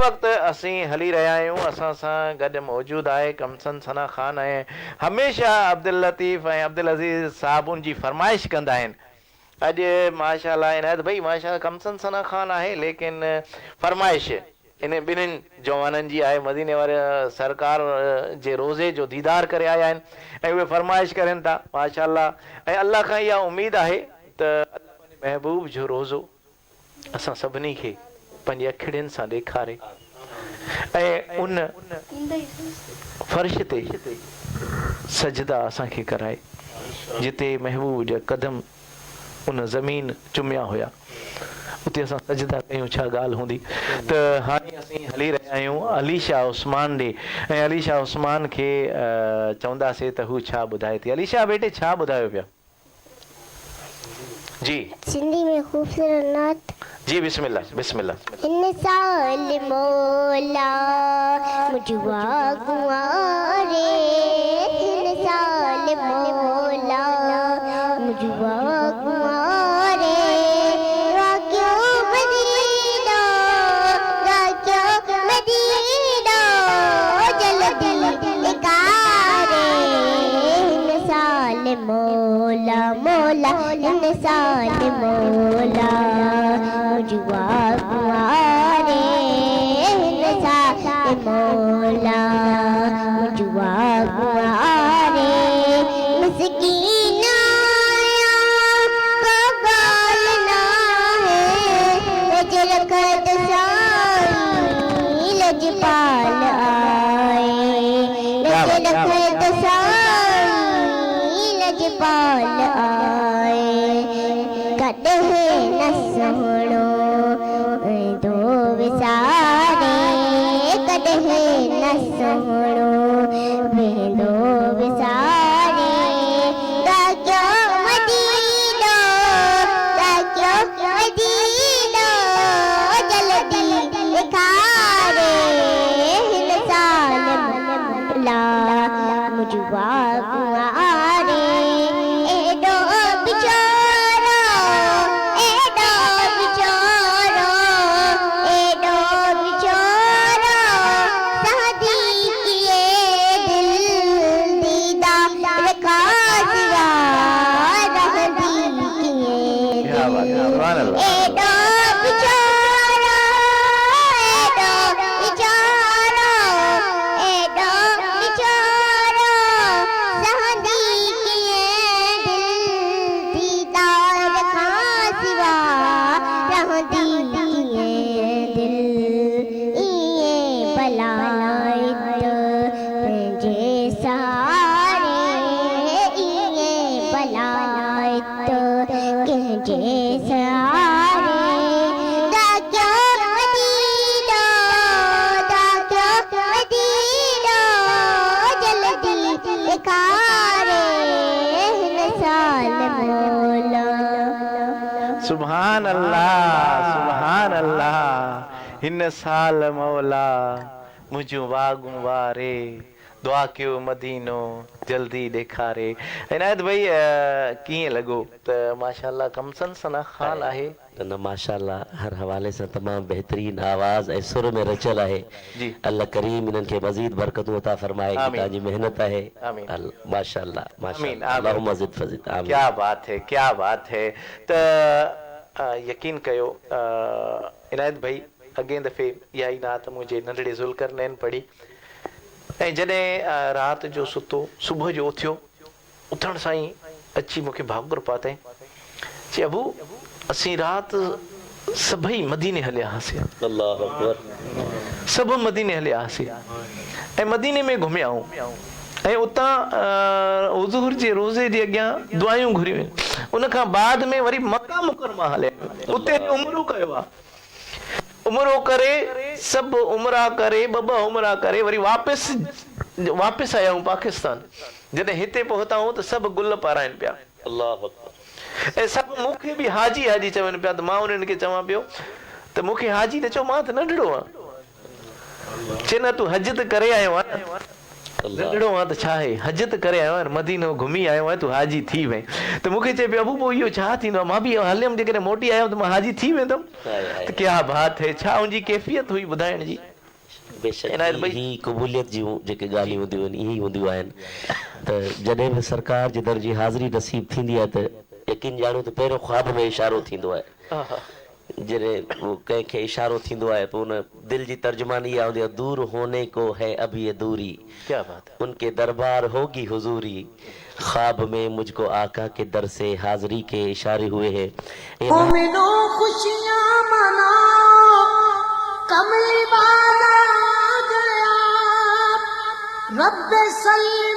वक्त असी हली रहा आहियूं। असां सां गॾु मौजूद आहे कमसन सना ख़ान ऐं हमेशह अब्दुल लतीफ़ ऐं अब्दुल अज़ीज़ साहबुनि जी फरमाइश कंदा आहिनि। अॼु माशाअल्लाह इनायत भाई माशाअल्लाह कमसन सना ख़ान आहे, लेकिन फरमाइश इन ॿिन्हिनि जवाननि जी आहे। मदीने वारे सरकार जे रोज़े जो दीदार करे आया आहिनि ऐं उहे फरमाइश करनि था माशाअल्लाह। ऐं अल्लाह खां इहा उमेदु आहे त अल्लाह पंहिंजे महबूब जो रोज़ो असां सभिनी खे पंहिंजी अखिड़ियुनि सां ॾेखारे ऐं उन फर्श ते सजदा असांखे कराए जिते महबूब जा कदम उन ज़मीन चुमिया हुया, उते असां सजदा कयूं। छा ॻाल्हि हूंदी। त हाणे असीं हली रहिया आहियूं अली शाह उस्मान ॾे ऐं अली शाह उस्मान खे चवंदासीं त हू छा ॿुधाए थी। अली शाह बेटे छा ॿुधायो पिया जी? सिंधी में खूबसूरत नात जी बिस्मिल्लाह बिस्मिल्लाह। इन साल मौला मुझवा गुआरे, इन साल मौला मुझवा गुआरे, राक्यो मदीना जल्दी निकारे, इन साल मौला मौला इन साल मौला मुझवा गुआरे, इन साल मौला मुझवा गुआरे, मिस्कीना को गालना है लज रखत साई लजपाल आए, लज रखत साई लजपाल आए, कदे न सोहणो दो विसारे, कदे न सोहणो वेंदो विसारे, राक्यो मदीना जल्दी निखारे, हिन साल मौला मुझवा गुआरे, एडो बिचारा एडो बिचारा एडो बिचारा, शादी किए दिल दीदार खासिया रहदी किए क्या बात है, सुभान अल्लाह। एडो बिचारा एडो बिचारा एडो बिचारा, शादी किए दिल दीदार खासिया रहदी किए दिल, इए बलायत पंहिंजे सहारे, इए बलायत कंहिंजे सहारे, दाक्यो मदीना जल्दी निखारे, हिन साल मौला। सुभान अल्लाह सुभान अल्लाह। हिन साल मौला मुझो वागू वारे, दुआ कयो मदीनो जल्दी ॾेखारे। इनायत भाई कीअं लॻो त माशाअल्लाह कमसन सना ख़ान आहे? न माशाअल्लाह हर हवाले से तमाम बेहतरीन आवाज़ ऐं सुर में रचियल आहे जी। अल्लाह करीम इन्हनि खे मज़ीद बरकतूं अता फरमाए। तव्हांजी महिनत आहे माशाअल्लाह माशाअल्लाह, अल्लाहुम्मा ज़िद फज़िद। आमीन। क्या बात है क्या बात है। त यकीन कयो इनायत भाई अॻे दफ़े इहा ई नात मुंहिंजे नंढड़े ज़ुल्करनैन पढ़ी ऐं जॾहिं राति जो सुतो सुबुह जो उथियो, उथण सां ई अची मूंखे भाकुर पातई, चई अबू असीं राति सभई मदीने हलिया हुआसीं, अल्लाहु अकबर, सभु मदीने हलिया हुआसीं ऐं मदीने में घुमिया आहियूं ऐं उतां हुज़ूर जे रोज़े जे अॻियां दुआयूं घुरियूं। उन खां बाद में वरी मक्का मुकरमा हलिया, उते उमरो कयो आहे, उमरो करे सभु उमरा करे ॿ उमरा करे वरी वापसि आया आहियूं पाकिस्तान। जॾहिं हिते पहुता आहियूं त सभु गुल पाराइनि पिया, अल्लाहु अकबर, ऐं सभु मूंखे बि हाजी हाजी चवनि पिया। त मां उन्हनि खे चवां पियो त मूंखे हाजी न चओ, मां त नंढड़ो आहियां। चए न तूं हज त करे आयो आहे, नंढड़ो आहे त छा आहे, हज त करे आयो आहे, मदीनो घुमी आयो आहे, तूं हाजी थी वई। त मूंखे चए पियो अबू पोइ इहो छा थींदो, मां बि हलियमि जेकॾहिं मोटी आयुमि त मां हाजी थी वेंदुमि। त क्या बात है, छा उनजी कैफ़ियत हुई ॿुधाइण जी। बेशक इनायत भाई ही क़बूलियत जूं जेके ॻाल्हियूं हूंदियूं आहिनि इहे ई हूंदियूं आहिनि त जॾहिं बि सरकार जे दर जी हाज़िरी नसीब थींदी आहे त यकीन ॼाणो त पहिरियों ख़्वाब में इशारो थींदो आहे जॾहिं वो कंहिंखे इशारो थींदो आहे पोइ उन दिलि जी तर्जुमानी इहा हूंदी आहे दूर होने को है अब ये दूरी क्या बात है उनके दरबार होगी हुजूरी ख्वाब में मुझको आका के दर से हाजिरी के इशारे हुए हैं मोमिनो खुशियां मनाओ कमली वाला आ गया रब्बे सल्ली